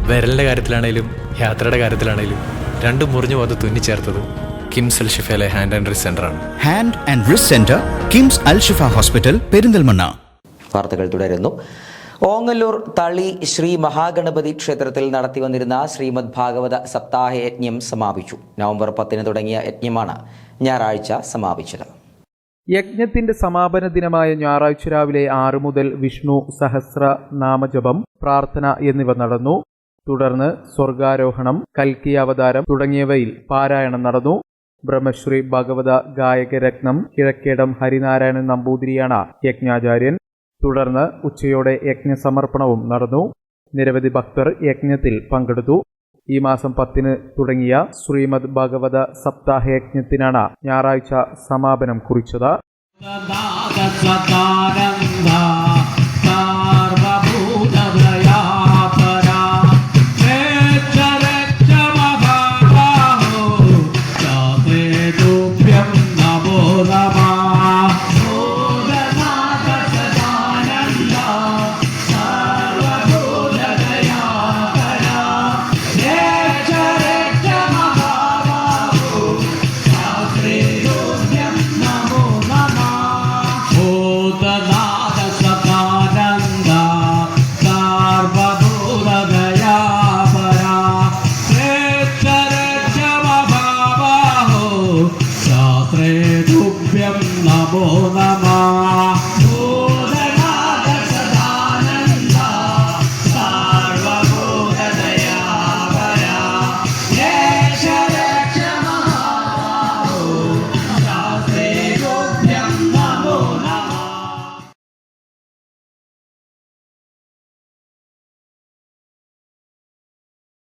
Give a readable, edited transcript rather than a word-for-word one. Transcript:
വിരലിൻ്റെ കാര്യത്തിലാണേലും യാത്രയുടെ കാര്യത്തിലാണേലും രണ്ടും മുറിഞ്ഞു പോകാതെ തുന്നിച്ചേർത്തത് കിംസ് അൽ ഷിഫയിലെ ഹാൻഡ് ആൻഡ് റിസ്റ്റ് സെൻ്ററാണ്. Hand and wrist centre, KIMS Al Shifa hospital, Perinthalmanna. വാർത്തകൾ തുടരുന്നു. ഓങ്ങല്ലൂർ തളി ശ്രീ മഹാഗണപതി ക്ഷേത്രത്തിൽ നടത്തിവന്നിരുന്ന ശ്രീമദ് ഭാഗവത സപ്താഹ യജ്ഞം സമാപിച്ചു. നവംബർ 10 തുടങ്ങിയ യജ്ഞമാണ് ഞായറാഴ്ച സമാപിച്ചത്. യജ്ഞത്തിന്റെ സമാപന ദിനമായ ഞായറാഴ്ച രാവിലെ 6 മുതൽ വിഷ്ണു സഹസ്ര നാമജപം, പ്രാർത്ഥന എന്നിവ നടന്നു. തുടർന്ന് സ്വർഗാരോഹണം, കൽക്കി അവതാരം തുടങ്ങിയവയിൽ പാരായണം നടന്നു. ബ്രഹ്മശ്രീ ഭഗവത ഗായകരത്നം കിഴക്കേടം ഹരിനാരായണൻ നമ്പൂതിരിയാണ് യജ്ഞാചാര്യൻ. തുടർന്ന് ഉച്ചയോടെ യജ്ഞസമർപ്പണവും നടന്നു. നിരവധി ഭക്തർ യജ്ഞത്തിൽ പങ്കെടുത്തു. ഈ മാസം 10 തുടങ്ങിയ ശ്രീമദ് ഭഗവത സപ്താഹ യജ്ഞത്തിനാണ് ഞായറാഴ്ച സമാപനം കുറിച്ചത്.